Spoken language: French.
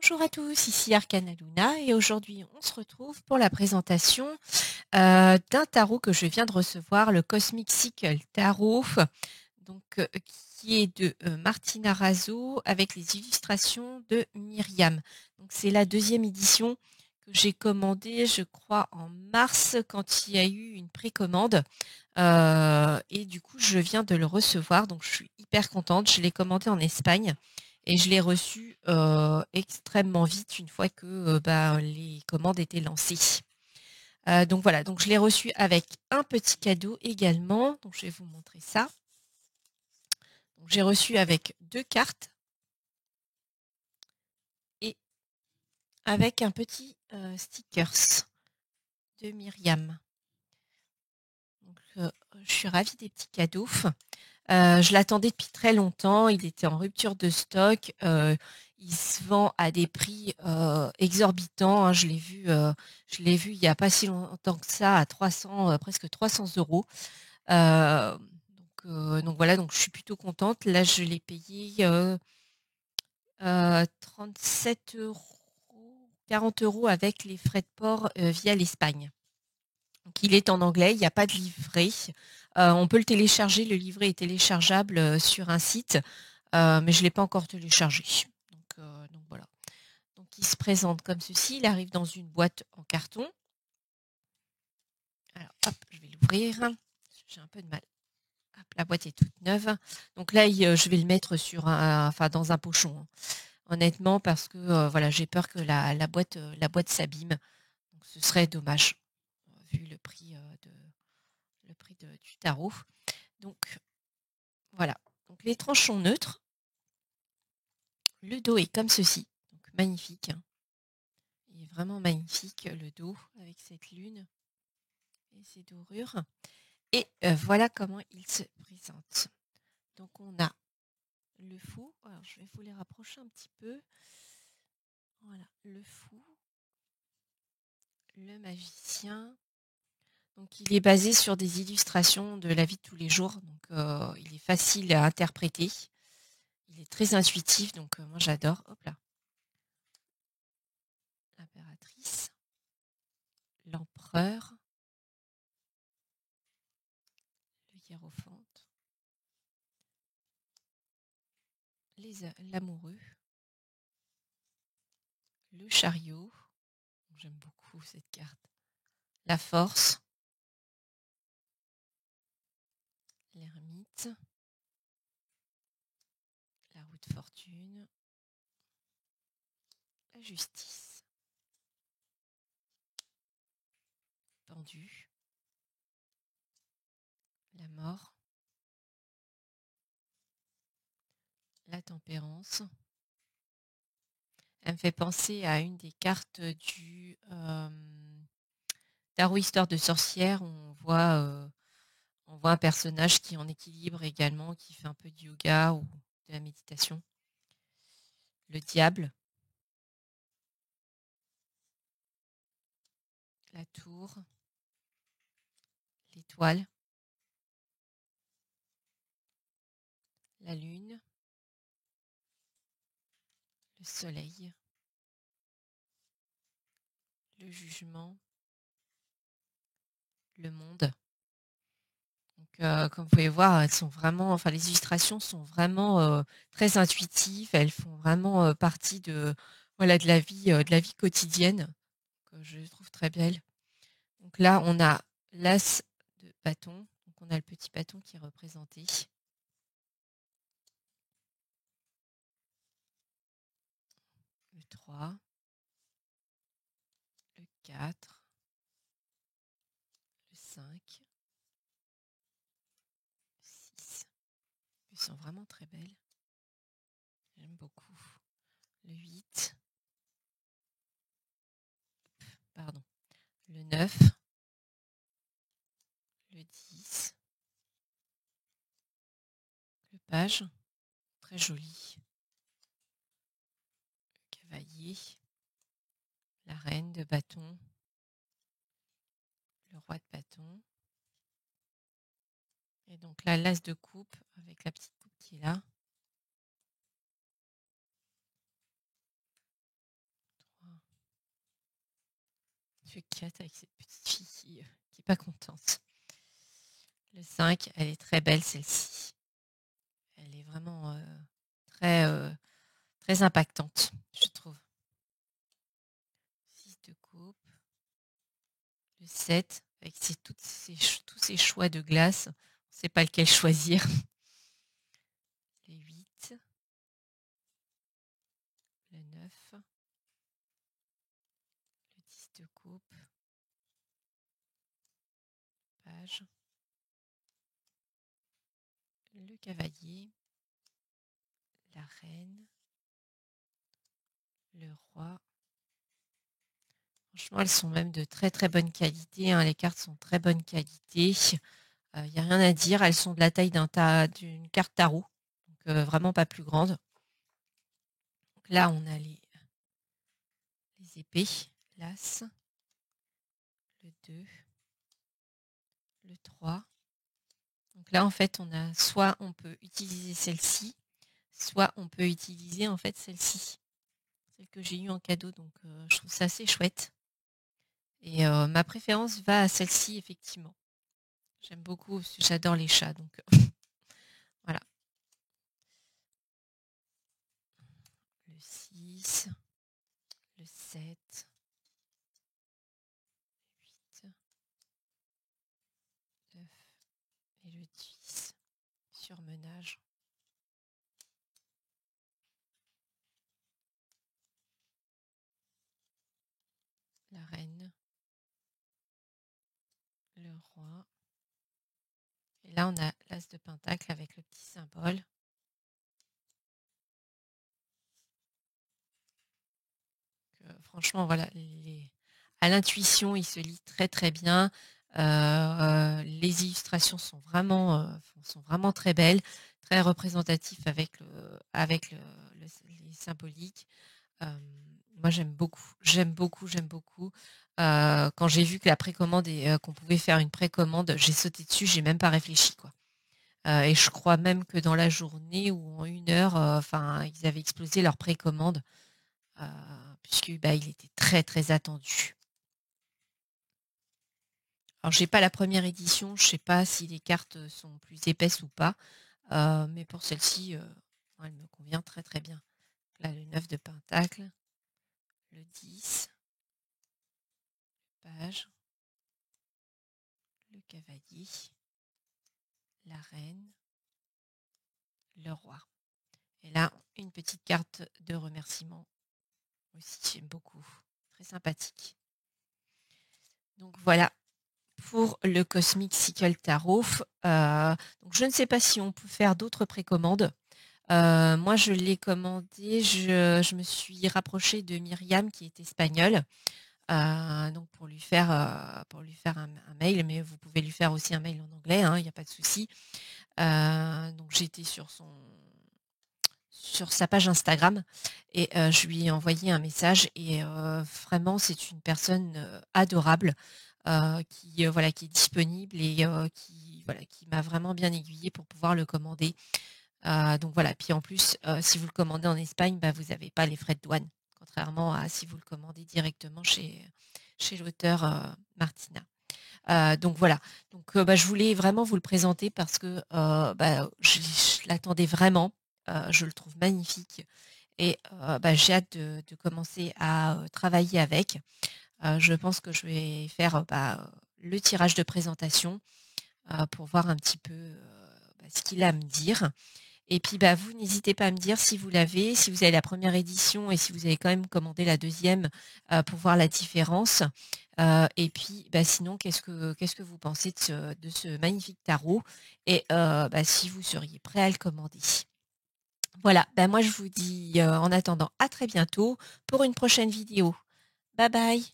Bonjour à tous, ici Arcana Luna et aujourd'hui on se retrouve pour la présentation d'un tarot que je viens de recevoir, le Cosmic Cycle Tarot, donc, qui est de Martina Razzo avec les illustrations de Myriam. Donc c'est la deuxième édition que j'ai commandée, je crois, en mars quand il y a eu une précommande. Et du coup, je viens de le recevoir, donc je suis hyper contente. Je l'ai commandé en Espagne et je l'ai reçu extrêmement vite une fois que les commandes étaient lancées. Donc voilà, donc je l'ai reçu avec un petit cadeau également. Donc je vais vous montrer ça. Donc, j'ai reçu avec 2 cartes et avec un petit stickers de Myriam. Donc, je suis ravie des petits cadeaux. Je l'attendais depuis très longtemps, il était en rupture de stock, il se vend à des prix, exorbitants, hein. Je l'ai vu il y a pas si longtemps que ça à 300, presque 300 €. Donc voilà, donc je suis plutôt contente. Là, je l'ai payé, 37 €, 40 € avec les frais de port, via l'Espagne. Donc il est en anglais, il n'y a pas de livret. On peut le télécharger, le livret est téléchargeable sur un site, mais je ne l'ai pas encore téléchargé. Donc voilà. Donc il se présente comme ceci, il arrive dans une boîte en carton. Alors hop, je vais l'ouvrir. J'ai un peu de mal. Hop, la boîte est toute neuve. Donc là, je vais le mettre enfin, dans un pochon, hein. Honnêtement, parce que voilà, j'ai peur que la boîte s'abîme. Donc ce serait dommage, vu du tarot. Donc voilà. Donc les tranches sont neutres. Le dos est comme ceci. Donc magnifique, hein. Il est vraiment magnifique le dos avec cette lune et ses dorures. Et voilà comment il se présente. Donc on a le fou. Alors je vais vous les rapprocher un petit peu. Voilà, le fou, le magicien. Donc il est basé sur des illustrations de la vie de tous les jours. Donc il est facile à interpréter. Il est très intuitif. Donc moi j'adore. Hop là. L'impératrice, l'empereur, le hiérophante, l'amoureux, le chariot. J'aime beaucoup cette carte. La force, l'ermite, la roue de fortune, la justice, pendu, la mort, la tempérance. Elle me fait penser à une des cartes du Tarot Histoire de sorcière où on voit un personnage qui est en équilibre également, qui fait un peu du yoga ou de la méditation. Le diable, la tour, l'étoile, la lune, le soleil, le jugement, le monde. Donc, comme vous pouvez voir, les illustrations sont vraiment très intuitives. Elles font vraiment partie voilà, de la vie quotidienne, que je trouve très belle. Donc là, on a l'as de bâton. Donc on a le petit bâton qui est représenté. Le 3, le 4, le 5, le 6. Elles sont vraiment très belles. J'aime beaucoup. Le 8, pardon, le 9, le 10, le page, très joli, le cavalier, la reine de bâton, le roi de bâton, et donc là, l'as de coupe avec la petite coupe qui est là, vieux 4 avec cette petite fille qui est pas contente. Le 5, elle est très belle celle-ci. Elle est vraiment très, très impactante, je trouve. 6 de coupe. Le 7, avec tous ces choix de glace. On ne sait pas lequel choisir. Le 8. Le 9. Le 10 de coupe. Page. Le cavalier. La reine. Le roi. Franchement, elles sont même de très très bonne qualité. Hein. Les cartes sont de très bonne qualité. Il n'y a rien à dire. Elles sont de la taille d'une carte tarot. Donc vraiment pas plus grande. Donc là, on a les épées. L'as. Le 2. Le 3. Donc là, en fait, soit on peut utiliser celle-ci, soit on peut utiliser en fait celle-ci. Celle que j'ai eue en cadeau. Donc je trouve ça assez chouette. Et ma préférence va à celle-ci, effectivement. J'aime beaucoup, j'adore les chats, donc voilà. Le 6, le 7, 8, 9 et le 10. Surmenage. La reine. Le roi. Et là, on a l'as de pentacle avec le petit symbole. Franchement, voilà, à l'intuition, il se lit très très bien. Les illustrations sont vraiment très belles, très représentatifs avec les symboliques. Moi, j'aime beaucoup. Quand j'ai vu que la précommande qu'on pouvait faire une précommande, j'ai sauté dessus, j'ai même pas réfléchi, quoi. Et je crois même que dans la journée ou en 1 heure, ils avaient explosé leur précommande. Puisque il était très très attendu. Alors j'ai pas la première édition, je sais pas si les cartes sont plus épaisses ou pas, mais pour celle-ci, elle me convient très très bien. Là, le 9 de pentacle, le 10, le page, le cavalier, la reine, le roi. Et là, une petite carte de remerciement aussi, j'aime beaucoup, très sympathique. Donc voilà, pour le Cosmic Sickle Tarot. Donc je ne sais pas si on peut faire d'autres précommandes. Moi, je l'ai commandé. Je me suis rapprochée de Myriam, qui est espagnole, donc pour lui faire un mail, mais vous pouvez lui faire aussi un mail en anglais, hein, il n'y a pas de souci. Donc j'étais sur sa page Instagram et je lui ai envoyé un message et vraiment c'est une personne adorable. Qui est disponible et qui m'a vraiment bien aiguillée pour pouvoir le commander. Donc voilà, puis en plus, si vous le commandez en Espagne, vous n'avez pas les frais de douane, contrairement à si vous le commandez directement chez l'auteur Martina. Donc voilà, donc je voulais vraiment vous le présenter parce que je l'attendais vraiment, je le trouve magnifique et j'ai hâte de commencer à travailler avec. Je pense que je vais faire le tirage de présentation pour voir un petit peu ce qu'il a à me dire. Et puis vous n'hésitez pas à me dire si vous l'avez, si vous avez la première édition et si vous avez quand même commandé la deuxième pour voir la différence. Et puis sinon, qu'est-ce que vous pensez de ce magnifique tarot et si vous seriez prêt à le commander. Voilà, moi je vous dis en attendant à très bientôt pour une prochaine vidéo. Bye bye.